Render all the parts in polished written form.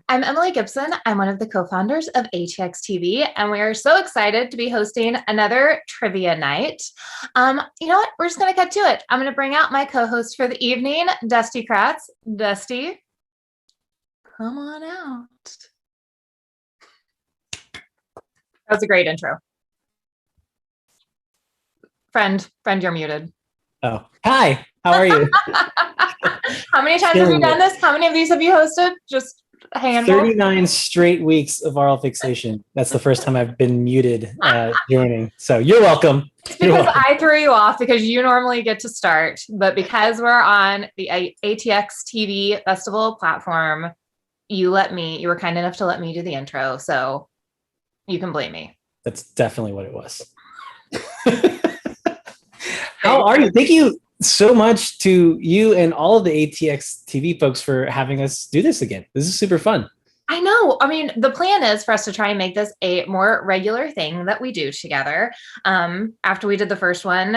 I'm Emily Gibson. I'm one of the co-founders of ATX TV, and we are so excited to be hosting another trivia night. You know what? We're just going to cut to it. I'm going to bring out my co-host for the evening, Dusty Kratz. Dusty, come on out. That was a great intro. Friend, you're muted. Oh, hi. How are you? How many times have you done this? How many of these have you hosted? Just a handful? 39 straight weeks of Aural Fixation. That's the first time I've been muted joining. So you're welcome. It's because I threw you off because you normally get to start, but because we're on the ATX TV Festival platform, you were kind enough to let me do the intro, so you can blame me. That's definitely what it was. How are you? Thank you so much to you and all of the ATX TV folks for having us do this again. This is super fun. I know. I mean, the plan is for us to try and make this a more regular thing that we do together. After we did the first one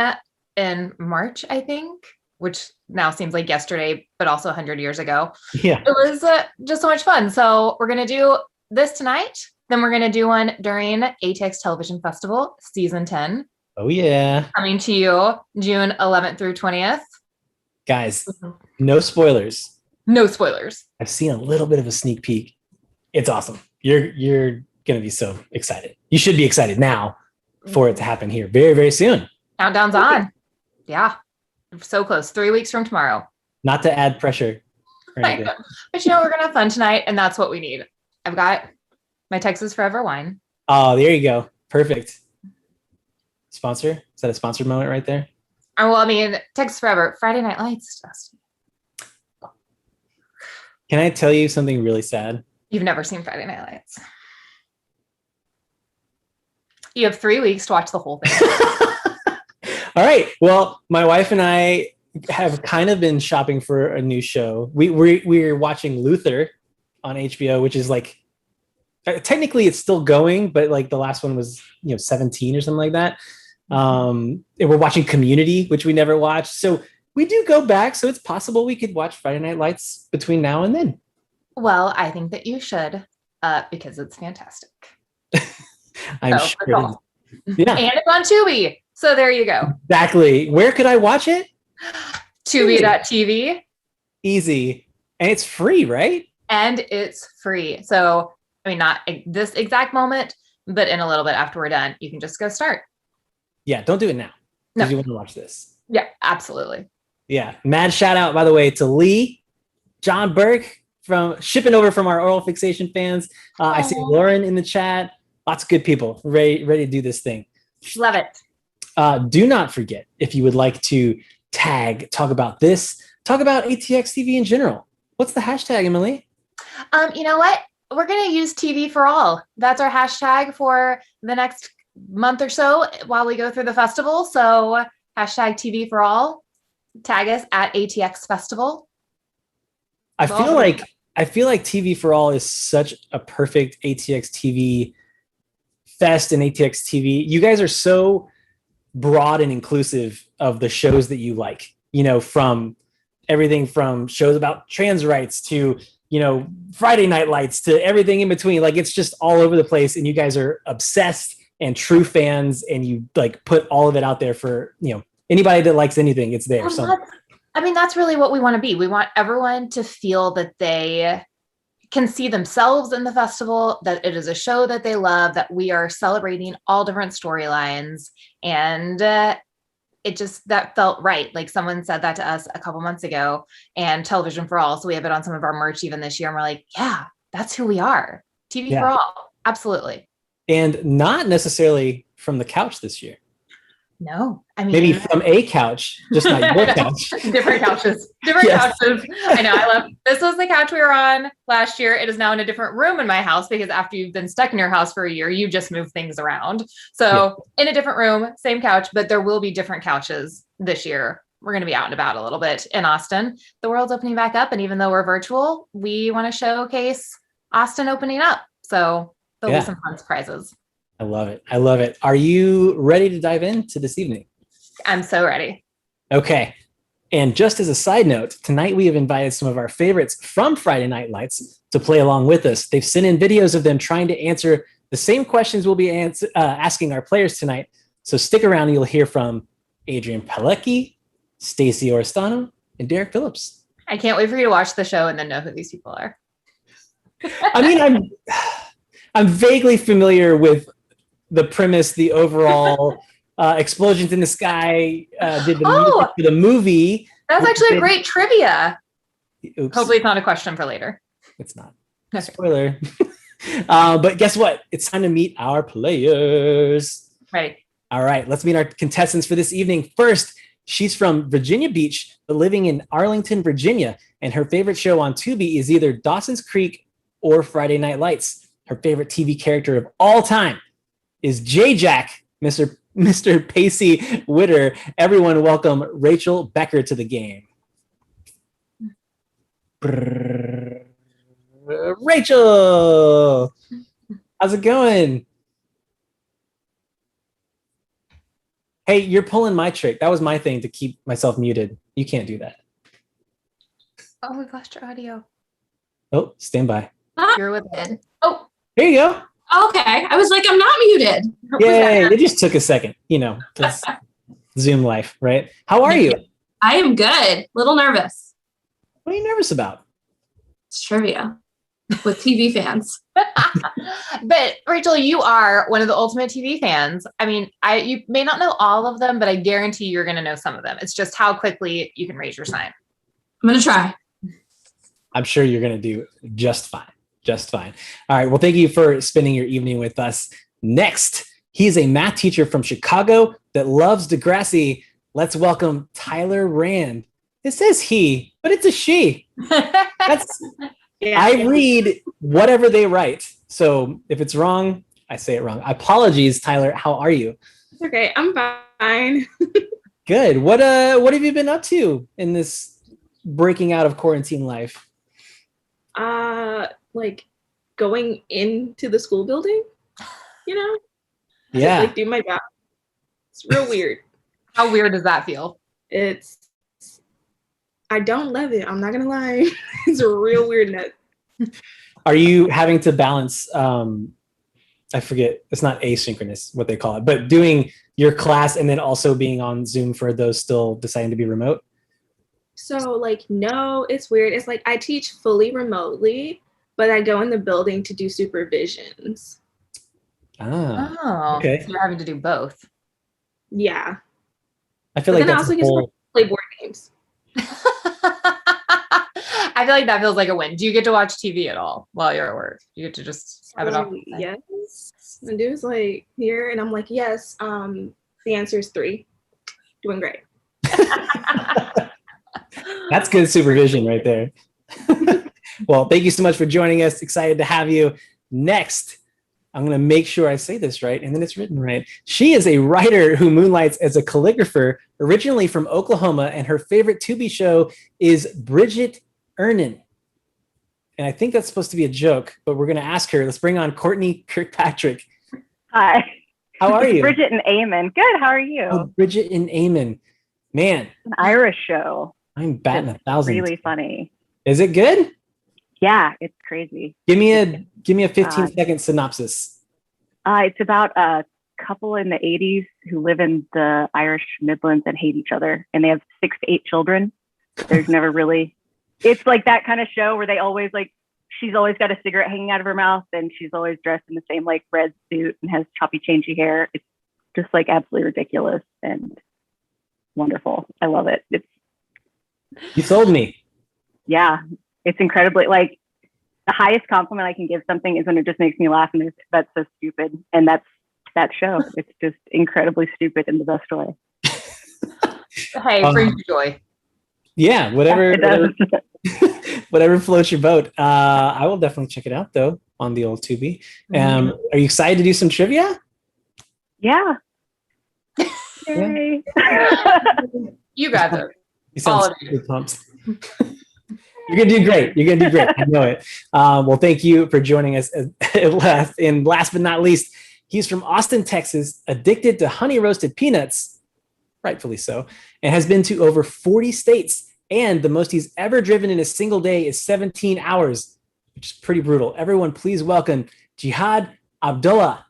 in March, I think, which now seems like yesterday, but also 100 years ago. Yeah. It was just so much fun. So we're going to do this tonight. Then we're going to do one during ATX Television Festival, Season 10. Oh, yeah. Coming to you June 11th through 20th. Guys, no spoilers. No spoilers. I've seen a little bit of a sneak peek. It's awesome. You're going to be so excited. You should be excited now for it to happen here very, very soon. Countdown's on. Yeah. So close. 3 weeks from tomorrow. Not to add pressure or anything. But you know, we're going to have fun tonight, and that's what we need. I've got my Texas Forever wine. Oh, there you go. Perfect. Sponsor? Is that a sponsored moment right there? Well, I mean, Texas Forever, Friday Night Lights. Can I tell you something really sad? You've never seen Friday Night Lights. You have 3 weeks to watch the whole thing. All right. Well, my wife and I have kind of been shopping for a new show. We're watching Luther on HBO, which is like, technically it's still going, but like the last one was 17 or something like that. And we're watching Community, which we never watched. So we do go back. So it's possible we could watch Friday Night Lights between now and then. Well, I think that you should, because it's fantastic. I'm sure. Yeah. And it's on Tubi. So there you go. Exactly. Where could I watch it? Tubi.tv. Easy. And it's free, right? And it's free. So, I mean, not this exact moment, but in a little bit after we're done, you can just go start. Yeah, don't do it now because No. you want to watch this. Yeah, absolutely. Yeah, mad shout out, by the way, to Lee, John Burke from shipping over from our Aural Fixation fans. I see Lauren in the chat. Lots of good people ready to do this thing. Love it. Do not forget, if you would like to talk about this, talk about ATX TV in general. What's the hashtag, Emily? You know what? We're going to use TV for all. That's our hashtag for the next month or so while we go through the festival. So hashtag TV for all. Tag us at ATX Festival. I feel like TV for all is such a perfect ATX TV fest and ATX TV. You guys are so broad and inclusive of the shows that you like, from everything from shows about trans rights to Friday Night Lights to everything in between. Like, it's just all over the place, and you guys are obsessed and true fans, and you like put all of it out there for anybody that likes anything. It's there. So that's really what we want to be. We want everyone to feel that they can see themselves in the festival, that it is a show that they love, that we are celebrating all different storylines, and that felt right. Like, someone said that to us a couple months ago, and Television for All. So we have it on some of our merch even this year. And we're like, yeah, that's who we are. TV for all. Absolutely. And not necessarily from the couch this year. No, I mean, maybe from a couch, just not your couch. Different couches. Couches. I know. I love this. Was the couch we were on last year. It is now in a different room in my house because after you've been stuck in your house for a year, you just move things around. So in a different room, same couch, but there will be different couches this year. We're going to be out and about a little bit in Austin. The world's opening back up, and even though we're virtual, we want to showcase Austin opening up. So there'll be some fun surprises. I love it. I love it. Are you ready to dive into this evening? I'm so ready. Okay. And just as a side note, tonight we have invited some of our favorites from Friday Night Lights to play along with us. They've sent in videos of them trying to answer the same questions we'll be asking our players tonight. So stick around and you'll hear from Adrian Palecki, Stacey Oristano, and Derek Phillips. I can't wait for you to watch the show and then know who these people are. I mean, I'm vaguely familiar with the premise, the overall explosions in the sky, did the music for the movie. That's actually a great trivia. Oops. Hopefully it's not a question for later. It's not. Okay. Spoiler. But guess what? It's time to meet our players. Right. All right, let's meet our contestants for this evening. First, she's from Virginia Beach, but living in Arlington, Virginia. And her favorite show on Tubi is either Dawson's Creek or Friday Night Lights. Her favorite TV character of all time is J-Jack, Mr. Pacey Witter. Everyone welcome Rachel Becker to the game. Rachel, how's it going? Hey, you're pulling my trick. That was my thing to keep myself muted. You can't do that. Oh, we've lost your audio. Oh, stand by. You're with it. Oh, Here you go. Okay. I was like, I'm not muted. Yay. It just took a second, you know, 'cause Zoom life, right? How are you? I am good. Little nervous. What are you nervous about? It's trivia with TV fans. but Rachel, you are one of the ultimate TV fans. I mean, you may not know all of them, but I guarantee you're going to know some of them. It's just how quickly you can raise your sign. I'm going to try. I'm sure you're going to do just fine. Just fine. All right. Well, thank you for spending your evening with us. Next, he's a math teacher from Chicago that loves Degrassi. Let's welcome Tyler Rand. It says he, but it's a she. That's I read whatever they write. So if it's wrong, I say it wrong. Apologies, Tyler. How are you? It's okay. I'm fine. Good. What have you been up to in this breaking out of quarantine life? Like going into the school building, you know? Yeah. Just, like do my job. It's real weird. How weird does that feel? I don't love it. I'm not gonna lie. It's a real weirdness. Are you having to balance I forget, it's not asynchronous what they call it, but doing your class and then also being on Zoom for those still deciding to be remote? So like, no, it's weird. It's like I teach fully remotely, but I go in the building to do supervisions. Oh, okay. So you're having to do both. Yeah. I feel But like then I that's also get to play board games. I feel like that feels like a win. Do you get to watch TV at all while you're at work? You get to just have it off? Yes. And dude's like here, and I'm like, yes. The answer is 3. Doing great. That's good supervision right there. Well, thank you so much for joining us. Excited to have you. Next, I'm going to make sure I say this right, and then it's written right. She is a writer who moonlights as a calligrapher, originally from Oklahoma, and her favorite Tubi show is Bridget Ernan. And I think that's supposed to be a joke, but we're going to ask her. Let's bring on Courtney Kirkpatrick. Hi. How are you? Bridget and Eamon. Good. How are you? Oh, Bridget and Eamon. Man. An Irish show. I'm batting 1,000. Really funny. Is it good? Yeah, it's crazy. Give me a 15-second synopsis. It's about a couple in the 80s who live in the Irish Midlands and hate each other, and they have 6 to 8 children. There's never really. It's like that kind of show where they always like. She's always got a cigarette hanging out of her mouth, and she's always dressed in the same like red suit and has choppy, changey hair. It's just like absolutely ridiculous and wonderful. I love it. You sold me. Yeah, it's incredibly like the highest compliment I can give something is when it just makes me laugh and that's so stupid. And that's that show. It's just incredibly stupid in the best way. Hey, brings you joy. Yeah, whatever floats your boat. I will definitely check it out though on the old Tubi. Are you excited to do some trivia? Yeah. Yay. You got it. You sound super pumped. You're gonna do great. You're gonna do great. I know it. Well, thank you for joining us. And last but not least, he's from Austin, Texas, addicted to honey roasted peanuts. rightfully so, and has been to over 40 states. And the most he's ever driven in a single day is 17 hours, which is pretty brutal. Everyone, please welcome Jihad Abdullah.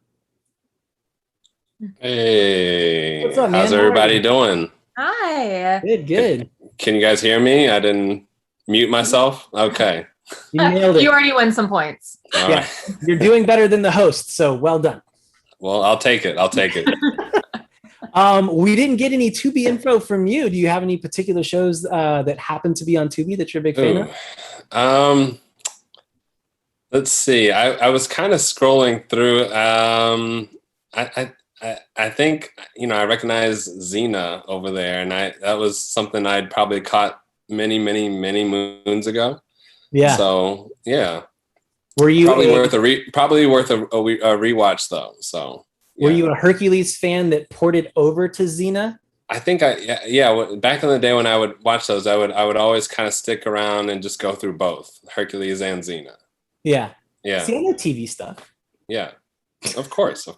Hey, What's up, man? how's everybody doing? Hi. Good. Can you guys hear me? I didn't mute myself. Okay. You nailed it. You already won some points. All Yeah, right. you're doing better than the host, so well done. Well, I'll take it. We didn't get any Tubi info from you. Do you have any particular shows that happen to be on Tubi that you're a big fan of? Let's see. I was kind of scrolling through. I think I recognize Xena over there, and that was something I'd probably caught many moons ago. Yeah. So yeah. Were you probably worth a rewatch though? So. Were you a Hercules fan that ported over to Xena? I think back in the day when I would watch those, I would always kind of stick around and just go through both Hercules and Xena. Yeah. Yeah. See, I know TV stuff. Yeah. Of course. You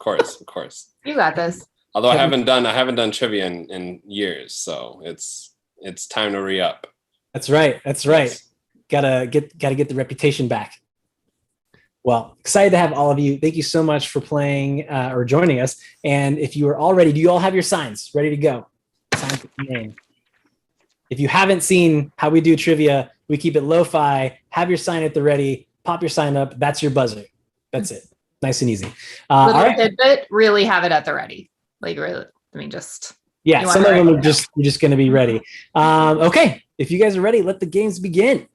got this. Although I haven't done trivia in years, so it's time to re-up. That's right. Yes. Gotta get the reputation back. Well, excited to have all of you. Thank you so much for playing or joining us. And if you are all ready, do you all have your signs ready to go? Signs with your name. If you haven't seen how we do trivia, we keep it lo-fi. Have your sign at the ready. Pop your sign up. That's your buzzer. That's it. Nice and easy. All right. Tidbit, really have it at the ready. Like, really, just. Yeah, some of them are just going to be ready. Okay, if you guys are ready, let the games begin.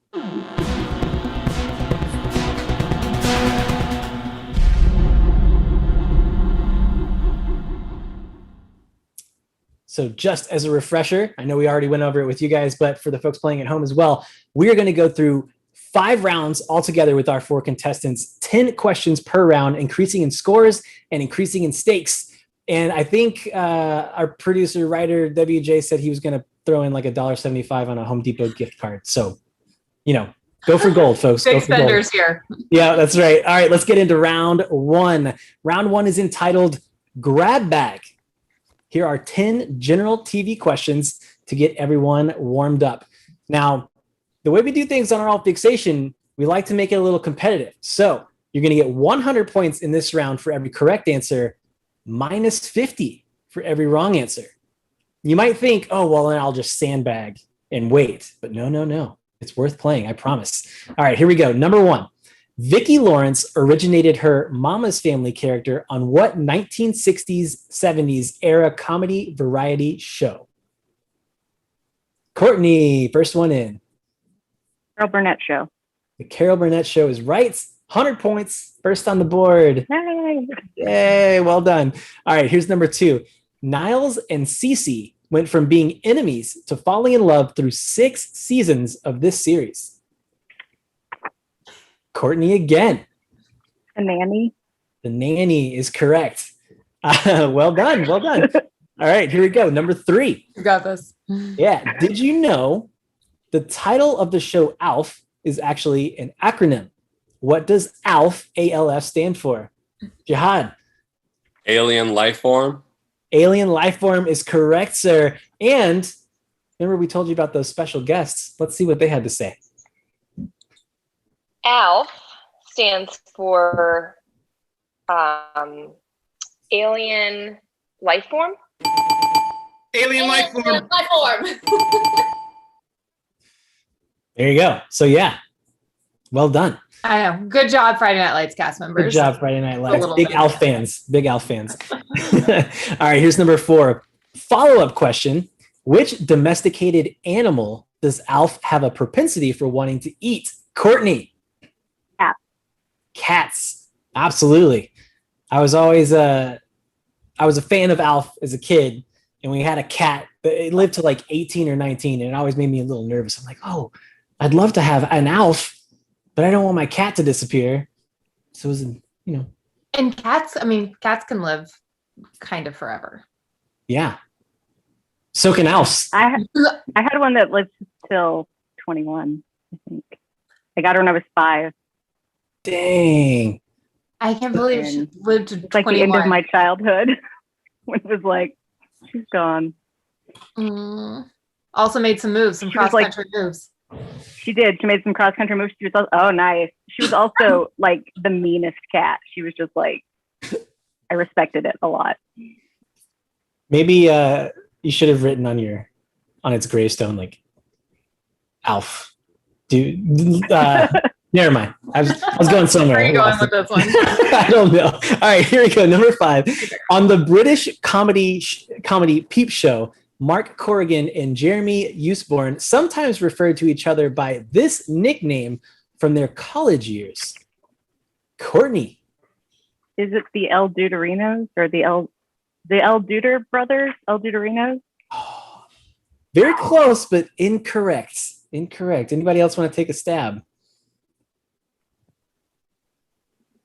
So just as a refresher, I know we already went over it with you guys, but for the folks playing at home as well, we are going to go through 5 rounds altogether with our 4 contestants, 10 questions per round, increasing in scores and increasing in stakes. And I think our producer, writer, WJ said he was going to throw in like $1.75 on a Home Depot gift card. So, go for gold, folks. Big spenders here. Yeah, that's right. All right, let's get into round 1. Round 1 is entitled Grab Bag. Here are 10 general TV questions to get everyone warmed up. Now, the way we do things on Aural Fixation, we like to make it a little competitive. So you're going to get 100 points in this round for every correct answer, minus 50 for every wrong answer. You might think, oh, well, then I'll just sandbag and wait. But no. It's worth playing, I promise. All right, here we go. Number 1. Vicki Lawrence originated her Mama's Family character on what 1960s, 70s era comedy variety show? Courtney, first one in. Carol Burnett Show. The Carol Burnett Show is right. 100 points, first on the board. Yay. Yay, well done. All right, here's number 2. Niles and Cece went from being enemies to falling in love through 6 seasons of this series. Courtney again. The Nanny. The Nanny is correct. Well done. All right, here we go. Number 3. You got this. Yeah. Did you know the title of the show ALF is actually an acronym? What does ALF, A-L-F, stand for? Jihad. Alien life form. Alien life form is correct, sir. And remember we told you about those special guests. Let's see what they had to say. ALF stands for alien life form. Alien life form. There you go. So yeah, well done. I know. Good job, Friday Night Lights cast members. Good job, Friday Night Lights. little Big bit. ALF fans. Big ALF fans. All right, here's number 4. Follow-up question. Which domesticated animal does ALF have a propensity for wanting to eat? Courtney. Cat. Cats. Absolutely. I was always a fan of ALF as a kid, and we had a cat. It lived to like 18 or 19, and it always made me a little nervous. I'm like, oh, I'd love to have an ALF, but I don't want my cat to disappear. So it was, And cats can live kind of forever. Yeah. So can ALFs. I had one that lived till 21, I think. I got her when I was 5. Dang. I can't believe she lived to It's like 21. the end of my childhood when it was like, she's gone. Also made some moves, some She was cross-country moves. She did. She made some cross-country moves. She was also, oh, nice. She was also like the meanest cat. She was just like, I respected it a lot. Maybe you should have written on its gravestone like Alf. Dude, never mind. I was going somewhere. Where are you going with this one? I don't know. All right, here we go. Number 5. On the British comedy Peep Show, Mark Corrigan and Jeremy Usborne sometimes referred to each other by this nickname from their college years. Courtney. Is it the El Deuterinos or the El Deuter brothers? El Deuterinos? Oh, very close, but incorrect. Incorrect. Anybody else want to take a stab?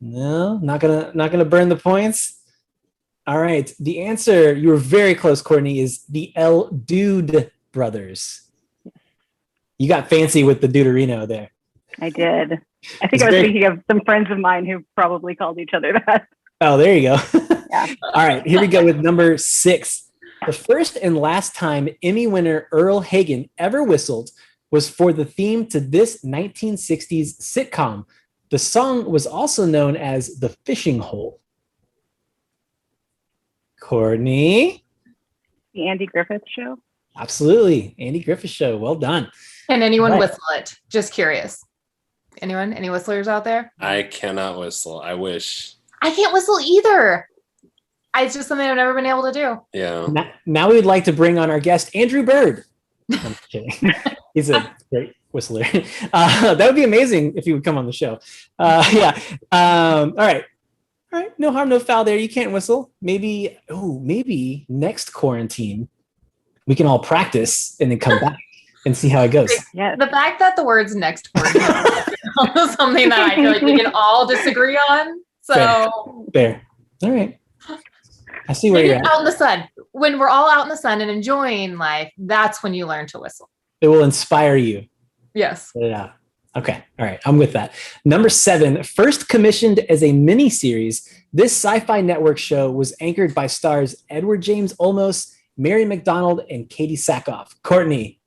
No, not gonna burn the points. All right. The answer, you were very close, Courtney, is the El Dude brothers. You got fancy with the Deuterino there. I did. I think I was thinking of some friends of mine who probably called each other that. Oh, there you go. Yeah. All right, here we go with number 6. The first and last time Emmy winner Earl Hagen ever whistled was for the theme to this 1960s sitcom. The song was also known as The Fishing Hole. Courtney? The Andy Griffith Show? Absolutely. Andy Griffith Show. Well done. Can anyone whistle it? Just curious. Anyone? Any whistlers out there? I cannot whistle. I wish. I can't whistle either. It's just something I've never been able to do. Yeah. Now we would like to bring on our guest, Andrew Bird. I'm kidding. He's a great whistler. That would be amazing if he would come on the show. Yeah. All right. No harm, no foul there. You can't whistle. Maybe next quarantine, we can all practice and then come back and see how it goes. Yeah. The fact that the words next quarantine is something that I feel like we can all disagree on. So Fair. All right. I see where you're at. Out in the sun. When we're all out in the sun and enjoying life, that's when you learn to whistle. It will inspire you. Yes. Put it out. Okay. All right. I'm with that. Number 7, first commissioned as a mini-series, this sci-fi network show was anchored by stars Edward James Olmos, Mary McDonald, and Katie Sackhoff. Courtney.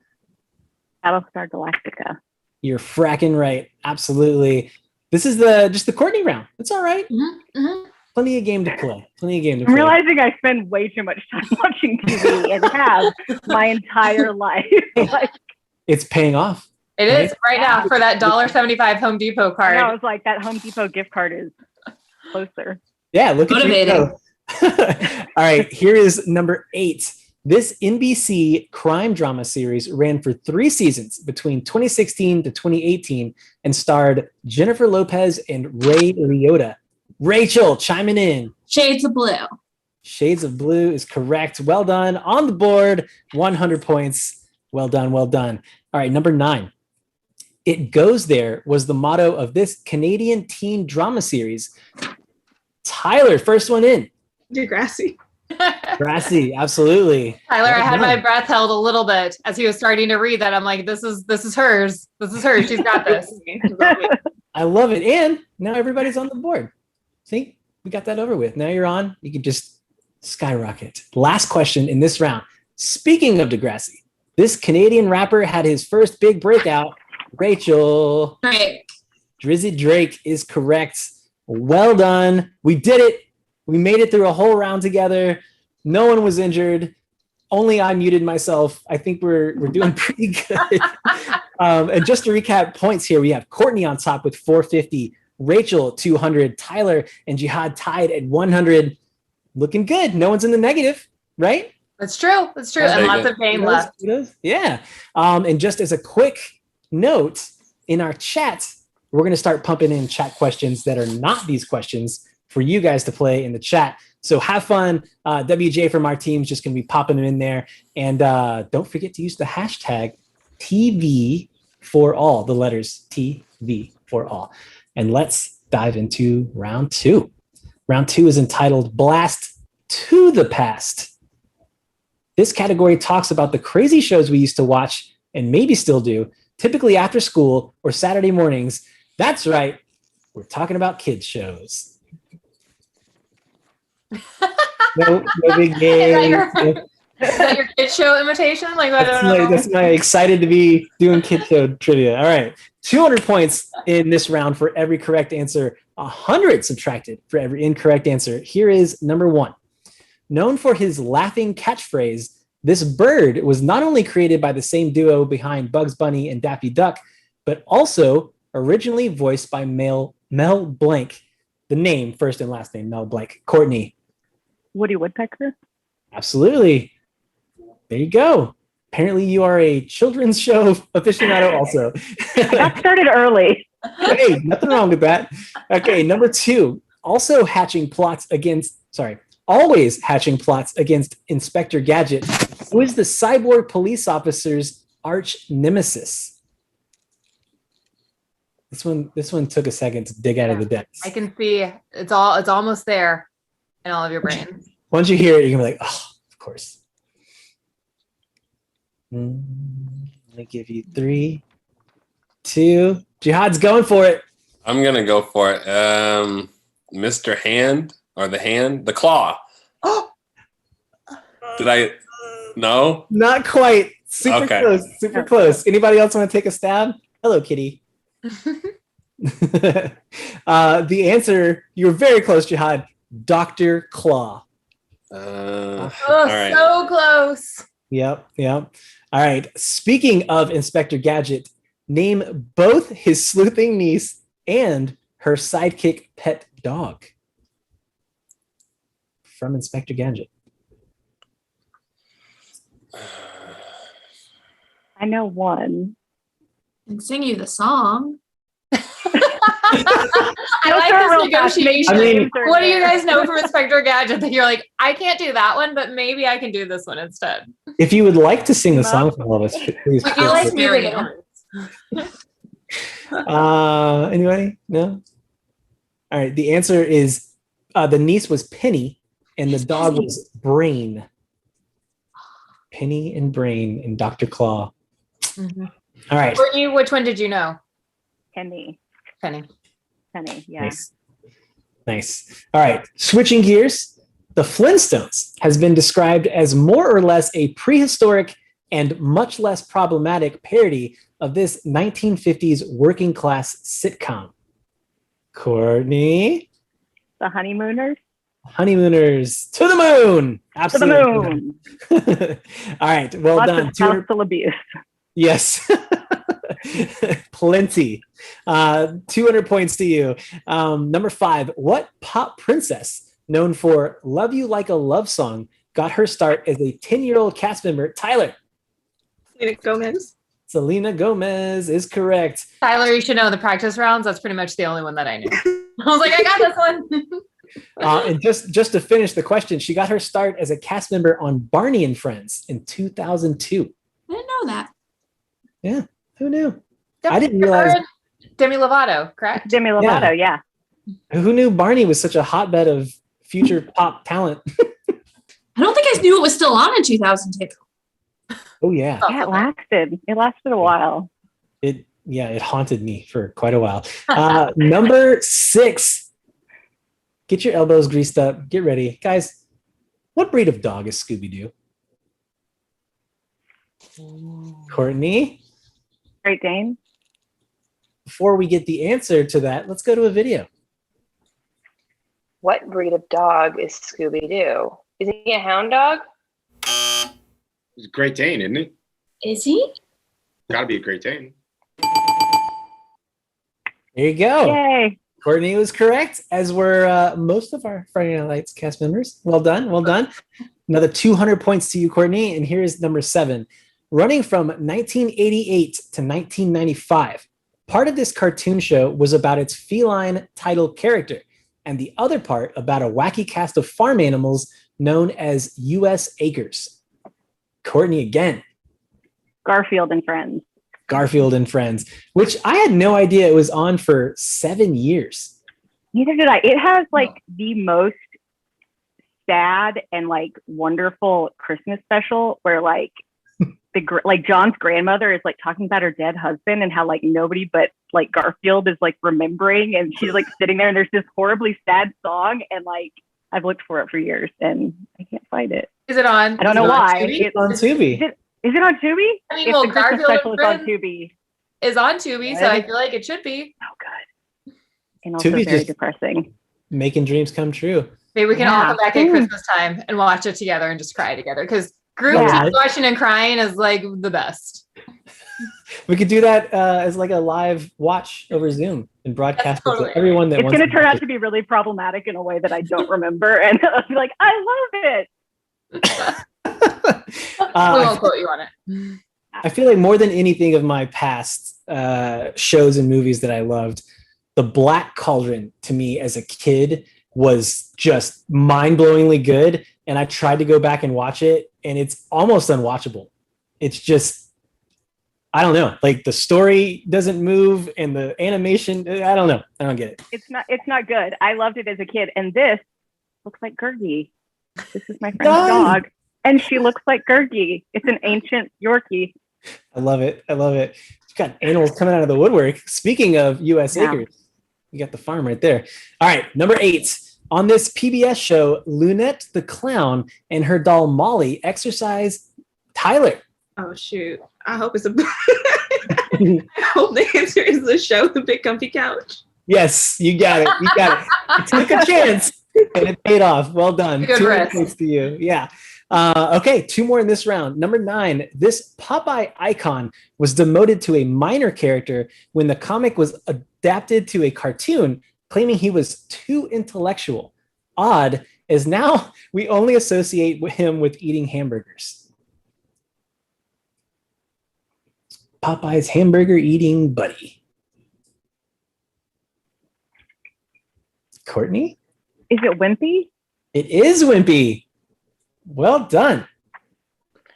Battlestar Galactica. You're fracking right. Absolutely. This is just the Courtney round. It's all right. Mm-hmm. Mm-hmm. Plenty of game to play. I'm realizing I spend way too much time watching TV and have my entire life. Like, it's paying off. It is right now for that $1.75 Home Depot card. I was like, that Home Depot gift card is closer. Yeah, look at you Motivating. go. All right, here is number 8. This NBC crime drama series ran for 3 seasons between 2016 to 2018 and starred Jennifer Lopez and Ray Liotta. Rachel, chiming in. Shades of Blue. Shades of Blue is correct. Well done. On the board, 100 points. Well done, well done. All right, number 9. It Goes There was the motto of this Canadian teen drama series. Tyler, first one in. Degrassi. Degrassi, absolutely. Tyler, I had my breath held a little bit as he was starting to read that. I'm like, this is hers. This is hers. She's got this. I love it. And now everybody's on the board. See, we got that over with. Now you're on. You can just skyrocket. Last question in this round. Speaking of Degrassi, this Canadian rapper had his first big breakout. Rachel. Right. Drizzy Drake is correct. Well done. We did it. We made it through a whole round together. No one was injured. Only I muted myself. I think we're doing pretty good. And just to recap points here, we have Courtney on top with 450, Rachel 200, Tyler and Jihad tied at 100. Looking good. No one's in the negative, right? That's true. That's true. And lots of game left. Yeah. And just as a quick note, in our chat, we're going to start pumping in chat questions that are not these questions for you guys to play in the chat. So have fun. WJ from our team is just going to be popping them in there. And don't forget to use the hashtag TV for all, the letters TV for all. And let's dive into round 2. Round 2 is entitled Blast to the Past. This category talks about the crazy shows we used to watch and maybe still do, typically after school or Saturday mornings. That's right. We're talking about kids shows. No big game. Is that your kid show imitation? Like, I don't know. That's my excited to be doing kid show trivia. All right. 200 points in this round for every correct answer. 100 subtracted for every incorrect answer. Here is number 1. Known for his laughing catchphrase, this bird was not only created by the same duo behind Bugs Bunny and Daffy Duck, but also originally voiced by Mel Blanc. The name, first and last name, Mel Blanc. Courtney. Woody Woodpecker? Absolutely. There you go. Apparently you are a children's show aficionado also. That started early. Hey, nothing wrong with that. Okay, number 2. Always hatching plots against Inspector Gadget, who is the cyborg police officer's arch nemesis. This one took a second to dig out of the depths. I can see it's almost there in all of your brains. Once you hear it, you're gonna be like, oh, of course. Let me give you 3, 2. Jihad's going for it. I'm gonna go for it. Mr. Hand or the Claw. Did I? No. Not quite. Super close. Super close. Anybody else want to take a stab? Hello, Kitty. The answer, you're very close, Jihad. Dr. Claw. All right. So close. Yep. All right. Speaking of Inspector Gadget, name both his sleuthing niece and her sidekick pet dog from Inspector Gadget. I know one. I can sing you the song. I like this negotiation. I mean, what do you guys know from Inspector Gadget that you're like, I can't do that one, but maybe I can do this one instead? If you would like to sing the song for all of us, please. I feel like Mario. Anybody? No? All right. The answer is the niece was Penny and the dog was Brain. Penny and Brain and Dr. Claw. Mm-hmm. All right. Courtney, which one did you know? Penny, yeah. Nice. All right. Switching gears. The Flintstones has been described as more or less a prehistoric and much less problematic parody of this 1950s working class sitcom. Courtney? The Honeymooners? Honeymooners to the moon. Absolutely. To the moon. All right. Well Lots done. of spousal abuse. Yes. Plenty. 200 points to you. Number 5. What pop princess known for Love You Like a Love Song got her start as a 10-year-old cast member? Tyler. Selena Gomez is correct. Tyler, you should know the practice rounds. That's pretty much the only one that I knew. I was like, I got this one. And just to finish the question, she got her start as a cast member on Barney and Friends in 2002. I didn't know that. Yeah, who knew? I didn't realize. Demi Lovato, correct? Demi Lovato, yeah. Who knew Barney was such a hotbed of future pop talent? I don't think I knew it was still on in 2002. Oh yeah. Yeah, it lasted a while. It haunted me for quite a while. Number 6. Get your elbows greased up. Get ready. Guys, what breed of dog is Scooby-Doo? Courtney? Great Dane? Before we get the answer to that, let's go to a video. What breed of dog is Scooby-Doo? Is he a hound dog? He's a Great Dane, isn't he? Is he? Gotta be a Great Dane. There you go. Yay. Courtney was correct, as were most of our Friday Night Lights cast members. Well done. Well done. Another 200 points to you, Courtney. And here's number 7. Running from 1988 to 1995, part of this cartoon show was about its feline title character, and the other part about a wacky cast of farm animals known as U.S. Acres. Courtney again. Garfield and Friends. Garfield and Friends, which I had no idea it was on for 7 years. Neither did I. It has like the most sad and like wonderful Christmas special where like John's grandmother is like talking about her dead husband and how like nobody but like Garfield is like remembering, and she's like sitting there and there's this horribly sad song, and like I've looked for it for years and I can't find it. Is it on? I don't know why. It's on Tubi. Is it on Tubi? I mean, If well, the Christmas Garfield special and is on Friends Tubi. is on Tubi, so I feel like it should be. Oh, good. And also Tubi's very just depressing. Making dreams come true. Maybe we can all Yeah. come back at Christmas time and watch it together and just cry together because group Yeah. team watching and crying is like the best. We could do that as like a live watch over Zoom and broadcast it totally to everyone that It's wants going to turn watch out to be really problematic in a way that I don't remember. And I'll be like, I love it. We won't quote you on it. I feel like more than anything of my past shows and movies that I loved, The Black Cauldron to me as a kid was just mind-blowingly good. And I tried to go back and watch it, and it's almost unwatchable. It's just, I don't know. Like the story doesn't move, and the animation, I don't know. I don't get it. It's not good. I loved it as a kid. And this looks like Gergie. This is my friend's Done. dog. And she looks like Gergie. It's an ancient Yorkie. I love it. I love it. You've got animals coming out of the woodwork. Speaking of U.S. Yeah. Acres, you got the farm right there. All right, number 8. On this PBS show, Lunette the Clown and her doll Molly exercise Tyler. Oh shoot! I hope it's a. I hope the answer is the show, The Big Comfy Couch. Yes, you got it. You got it. You took a chance and it paid off. Well done. Good 2 risk. points to you. Yeah. Okay, 2 more in this round. Number 9, this Popeye icon was demoted to a minor character when the comic was adapted to a cartoon, claiming he was too intellectual. Odd, as now we only associate him with eating hamburgers. Popeye's hamburger eating buddy. Courtney? Is it Wimpy? It is Wimpy. Well done.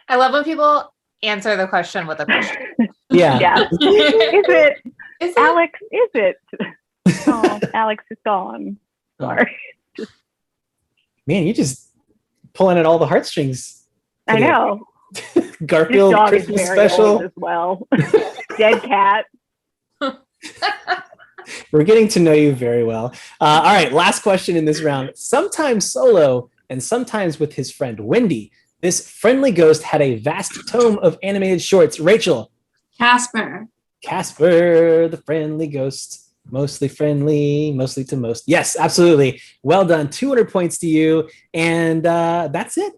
I love when people answer the question with a question. Yeah. Yeah. Is it? Is it? Alex, is it? Oh, Alex is gone. Sorry. Man, you just pulling at all the heartstrings. I today. know. This Garfield dog is Christmas very special. old as well. Dead cat. We're getting to know you very well. All right, last question in this round. Sometimes solo and sometimes with his friend Wendy, this friendly ghost had a vast tome of animated shorts. Rachel. Casper. Casper, the friendly ghost. Mostly friendly, mostly to most. Yes, absolutely. Well done. 200 points to you. And that's it.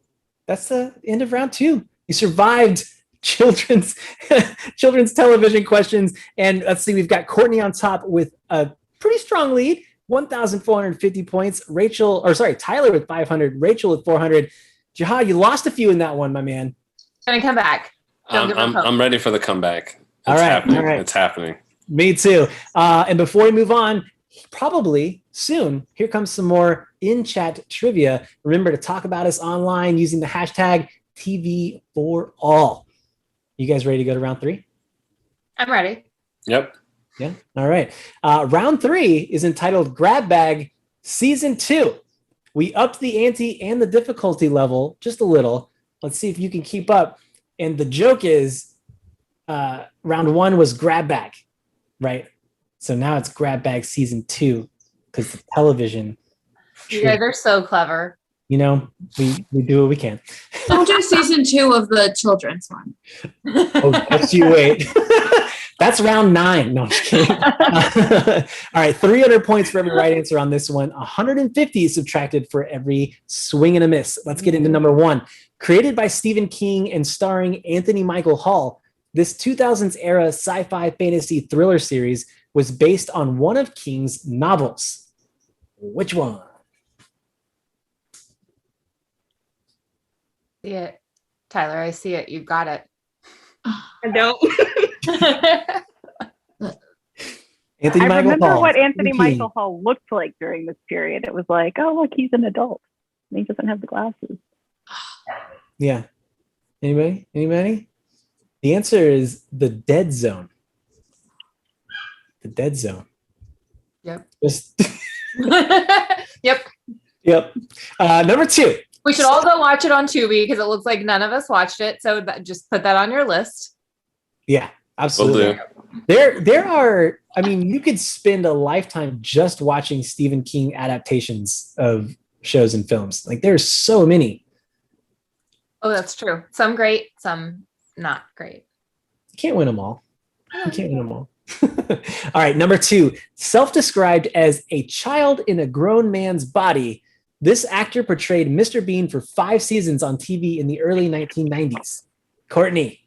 That's the end of round 2. You survived children's television questions. And let's see, we've got Courtney on top with a pretty strong lead, 1,450 points. Tyler with 500, Rachel with 400. Jihad, you lost a few in that one, my man. Gonna come back. Don't give up hope. I'm ready for the comeback. All right, Happening. all right. It's happening. Me too. And before we move on, probably soon, here comes some more in-chat trivia. Remember to talk about us online using the hashtag TV4All. You guys ready to go to round 3? I'm ready. Yep. Yeah. All right. Round 3 is entitled Grab Bag Season 2. We upped the ante and the difficulty level just a little. Let's see if you can keep up. And the joke is round 1 was Grab Bag, right? So now it's Grab Bag Season 2 because the television. You guys are so clever. You know, we do what we can. Don't do season 2 of the children's one. Oh, just you wait. That's round 9. No, I'm just kidding. All right, 300 points for every right answer on this one. 150 subtracted for every swing and a miss. Let's get into number 1. Created by Stephen King and starring Anthony Michael Hall, this 2000s era sci-fi fantasy thriller series was based on one of King's novels. Which one? See it. Tyler, I see it. You got it. I don't. Anthony I Michael remember Hall. what Anthony King. Michael Hall looked like during this period. It was like, oh, look, he's an adult. And he doesn't have the glasses. Yeah. Anybody? Anybody? The answer is The Dead Zone. The Dead Zone. Yep. Just Yep. Yep. Number 2. We should all go watch it on Tubi because it looks like none of us watched it. So just put that on your list. Yeah, absolutely. There are, I mean, you could spend a lifetime just watching Stephen King adaptations of shows and films. Like there's so many. Oh, that's true. Some great, some not great. You can't win them all. You can't win them all. All right, number 2. Self-described as a child in a grown man's body, this actor portrayed Mr. Bean for 5 seasons on TV in the early 1990s. Courtney.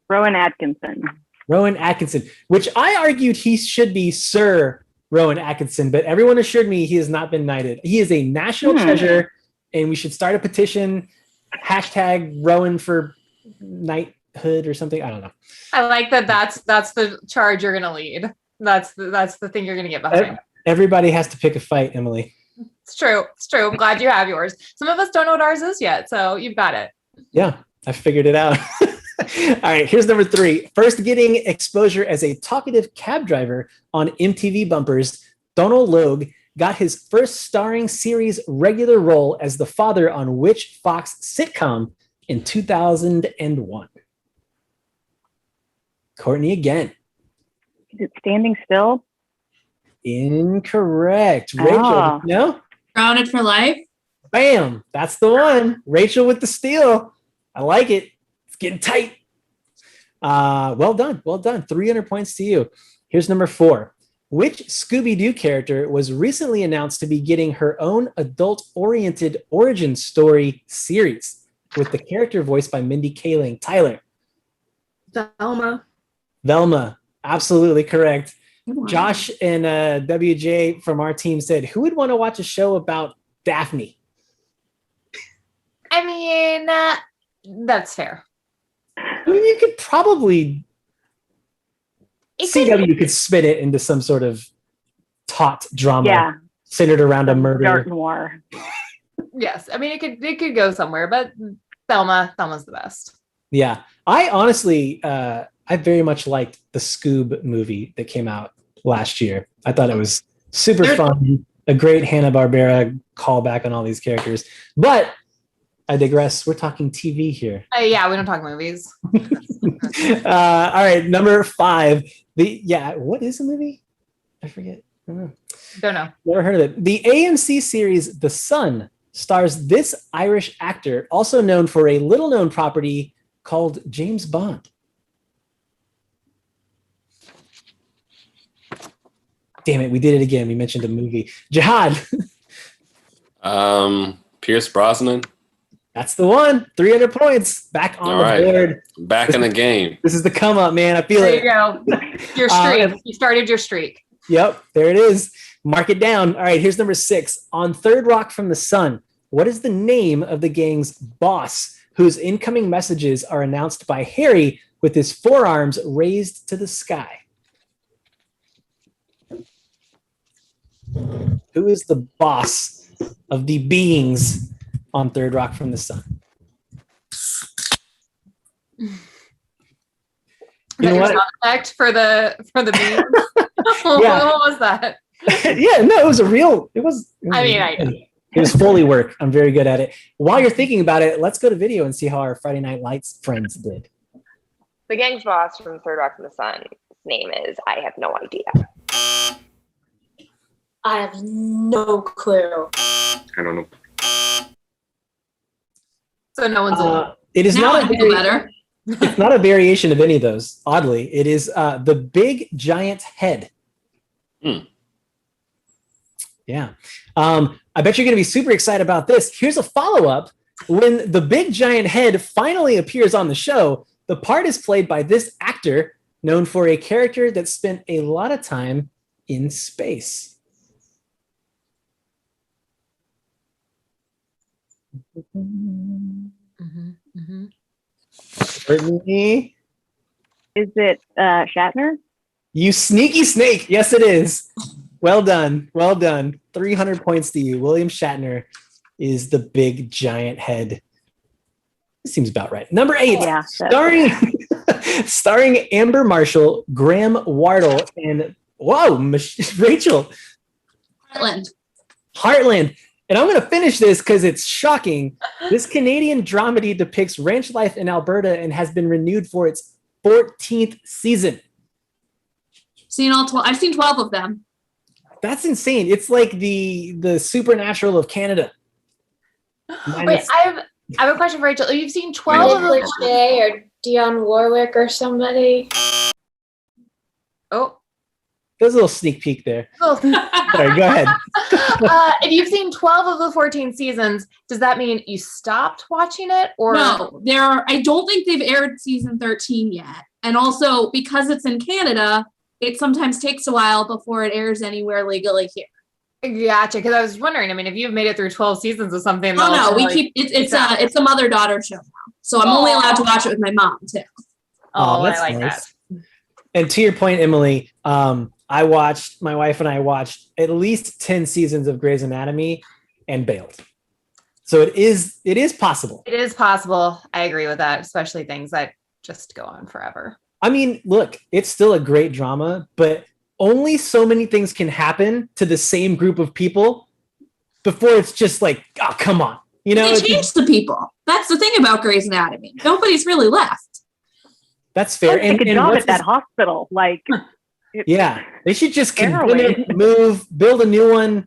Rowan Atkinson. Rowan Atkinson, which I argued he should be Sir Rowan Atkinson, but everyone assured me he has not been knighted. He is a national treasure, and we should start a petition, hashtag Rowan for knighthood or something. I don't know. I like that. That's the charge you're gonna lead. That's the thing you're gonna get behind. Everybody has to pick a fight, Emily. It's true. It's true. I'm glad you have yours. Some of us don't know what ours is yet, so you've got it. Yeah, I figured it out. All right, here's number 3. First getting exposure as a talkative cab driver on MTV bumpers, Donald Logue got his first starring series regular role as the father on which Fox sitcom in 2001? Courtney again. Is it Standing Still? Incorrect. Rachel, no? Grounded for Life. Bam, that's the one. Rachel with the steal. I like it. It's getting tight. Well done. 300 points to you. Here's number 4. Which Scooby-Doo character was recently announced to be getting her own adult-oriented origin story series with the character voiced by Mindy Kaling? Tyler. Velma. Absolutely correct. Josh and WJ from our team said, who would want to watch a show about Daphne? I mean, that's fair. I mean, you could probably CW could spin it into some sort of taut drama centered around a murder. Dark noir. Yes, I mean it could go somewhere, but Thelma's the best. Yeah, I honestly, I very much liked the Scoob movie that came out last year. I thought it was super fun, a great Hanna-Barbera callback on all these characters. But I digress. We're talking TV here. Yeah, we don't talk movies. All right, number 5. What is the movie? I forget. I don't know. Never heard of it. The AMC series The Sun stars this Irish actor, also known for a little-known property called James Bond. Damn it, we did it again. We mentioned a movie. Jihad. Pierce Brosnan. That's the one. 300 points. Back on the board. Back in the game. This is the come up, man. I feel it. There you go. Your streak. You started your streak. Yep, there it is. Mark it down. All right, here's number 6. On Third Rock from the Sun, what is the name of the gang's boss, whose incoming messages are announced by Harry with his forearms raised to the sky? Who is the boss of the beings on Third Rock from the Sun? You know what? Effect for the beans? Yeah. What was that? Yeah, no, it was a real. It was Foley work. I'm very good at it. While you're thinking about it, let's go to video and see how our Friday Night Lights friends did. The gang's boss from Third Rock from the Sun. His name is, I have no idea. I have no clue. I don't know. So no one's it is now not I feel better. It's not a variation of any of those. Oddly, it is the big giant head. Yeah. I bet you're going to be super excited about this. Here's a follow-up. When the big giant head finally appears on the show, the part is played by this actor known for a character that spent a lot of time in space. Brittany? Is it Shatner? You sneaky snake. Yes, it is. Well done. 300 points to you. William Shatner is the big giant head. It seems about right. Number 8, starring Amber Marshall, Graham Wardle, and Rachel. Heartland. And I'm going to finish this because it's shocking. This Canadian dramedy depicts ranch life in Alberta and has been renewed for its 14th season. I've seen 12 of them. That's insane. It's like the Supernatural of Canada. Wait, I have a question for Rachel. You've seen 12 of Nick the Lachey or Dionne Warwick or somebody. Oh. There's a little sneak peek there. Oh. Sorry, go ahead. If you've seen 12 of the 14 seasons, does that mean you stopped watching it? Or No, I don't think they've aired season 13 yet. And also, because it's in Canada, it sometimes takes a while before it airs anywhere legally here. Gotcha, because I was wondering, I mean, if you've made it through 12 seasons of something. Oh no, we keep it's a mother-daughter show now. So I'm only allowed to watch it with my mom too. Oh, that's I like nice. that. And to your point, Emily, my wife and I watched at least 10 seasons of Grey's Anatomy and bailed. So it is possible. It is possible. I agree with that, especially things that just go on forever. I mean, look, it's still a great drama, but only so many things can happen to the same group of people before it's just like, oh, come on. You know, they changed the people. That's the thing about Grey's Anatomy. Nobody's really left. That's fair. Take a job at that hospital. Like, yeah, they should just Barely. move, build a new one,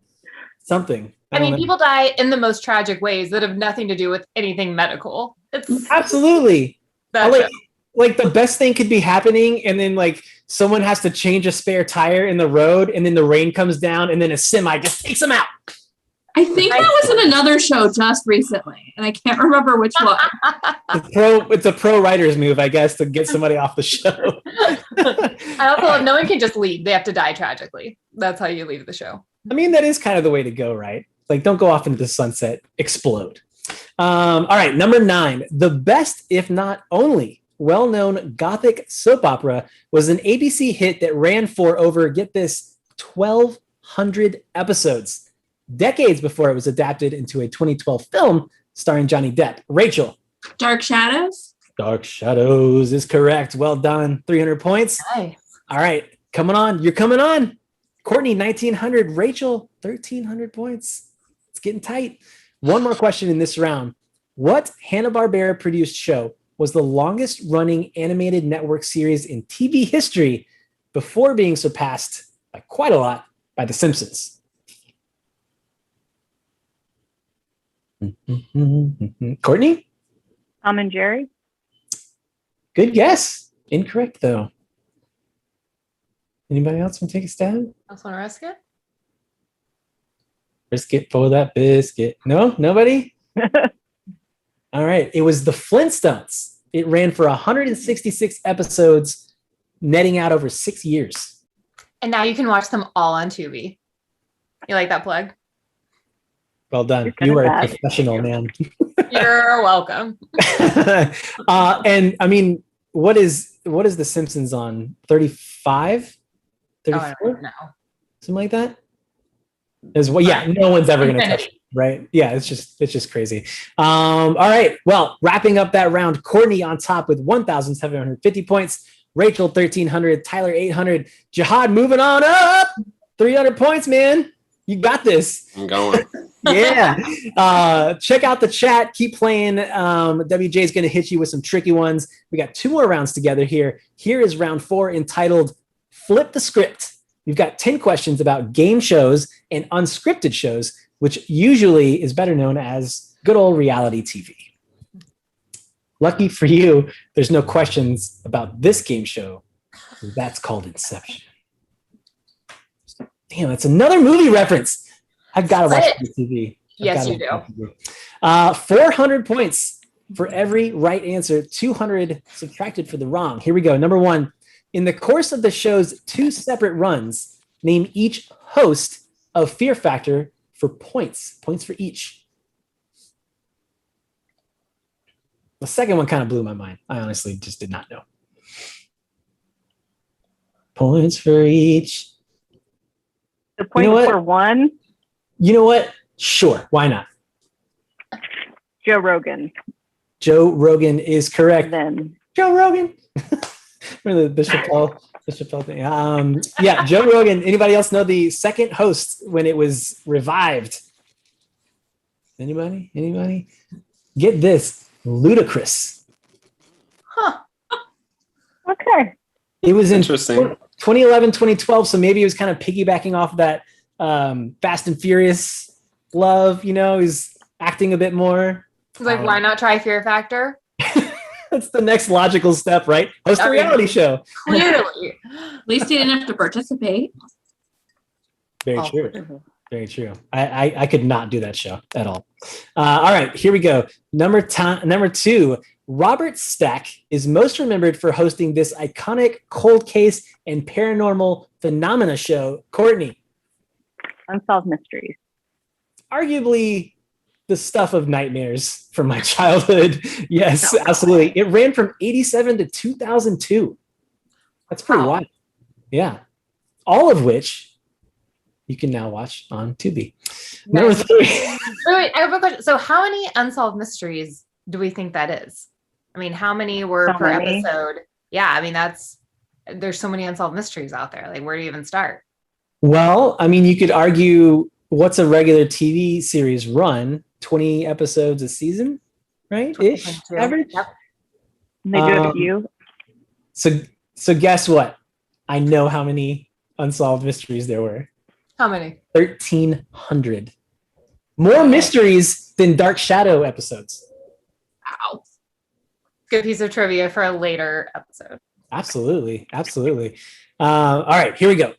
something. I mean, don't know. people die in the most tragic ways that have nothing to do with anything medical. It's Absolutely. that's Like the best thing could be happening, and then like someone has to change a spare tire in the road, and then the rain comes down, and then a semi just takes them out. I think that was in another show just recently, and I can't remember which one. It's a pro writer's move, I guess, to get somebody off the show. I also love no one can just leave. They have to die tragically. That's how you leave the show. I mean, that is kind of the way to go, right? Like, don't go off into the sunset, explode. All right, number 9. The best, if not only, well-known Gothic soap opera was an ABC hit that ran for over, get this, 1,200 episodes, decades before it was adapted into a 2012 film starring Johnny Depp. Rachel. Dark Shadows? Dark Shadows is correct. Well done. 300 points. Nice. All right, coming on. You're coming on. Courtney, 1,900. Rachel, 1,300 points. It's getting tight. One more question in this round. What Hanna-Barbera produced show was the longest running animated network series in TV history before being surpassed by quite a lot by The Simpsons? Courtney? Tom and Jerry? Good guess. Incorrect, though. Anybody else want to take a stab? Else want to risk it? Biscuit for that biscuit. No? Nobody? All right. It was the Flintstones. It ran for 166 episodes, netting out over 6 years. And now you can watch them all on Tubi. You like that plug? Well done. You're You are bad. a professional, man. You're welcome. And I mean, what is The Simpsons on? 35? Oh, I 34? don't know. Something like that? No one's ever going to touch it, right? Yeah, it's just crazy. All right. Well, wrapping up that round, Courtney on top with 1,750 points. Rachel, 1,300. Tyler, 800. Jihad, moving on up. 300 points, man. You got this. I'm going. Yeah. Check out the chat. Keep playing. WJ is going to hit you with some tricky ones. We got 2 more rounds together here. Here is round 4 entitled Flip the Script. We've got 10 questions about game shows and unscripted shows, which usually is better known as good old reality TV. Lucky for you, there's no questions about this game show. That's called Inception. Damn, that's another movie reference. I've got to watch the TV. Yes, you do. 400 points for every right answer, 200 subtracted for the wrong. Here we go. Number 1. In the course of the show's 2 separate runs, name each host of Fear Factor for points. Points for each. The second one kind of blew my mind. I honestly just did not know. Points for each. The points for one? You know what? Sure. Why not? Joe Rogan. Joe Rogan is correct. Then Joe Rogan. Remember the Chappelle thing? Yeah, Joe Rogan. Anybody else know the second host when it was revived? Anybody? Get this. Ludacris. Huh. Okay. It was in Interesting. 2011, 2012, so maybe it was kind of piggybacking off of that Fast and Furious love, he's acting a bit more. It's like, why not try Fear Factor? That's the next logical step, right? Host a reality show. Clearly. At least he didn't have to participate. Very true. Very true. I could not do that show at all. All right, here we go. Number 2. Robert Stack is most remembered for hosting this iconic cold case and paranormal phenomena show. Courtney. Unsolved Mysteries. Arguably the stuff of nightmares from my childhood. Yes, absolutely. It ran from 87 to 2002. That's pretty wild. Yeah. All of which you can now watch on Tubi. Number 3. Wait, I have a question. So how many unsolved mysteries do we think that is? I mean, how many were per episode? Yeah, I mean, there's so many unsolved mysteries out there. Like, where do you even start? Well, I mean, you could argue what's a regular TV series run? 20 episodes a season, right? Ish, average? Yep. They do a few. So guess what? I know how many unsolved mysteries there were. How many? 1,300. More mysteries than Dark Shadow episodes. Wow. Good piece of trivia for a later episode. Absolutely. All right, here we go.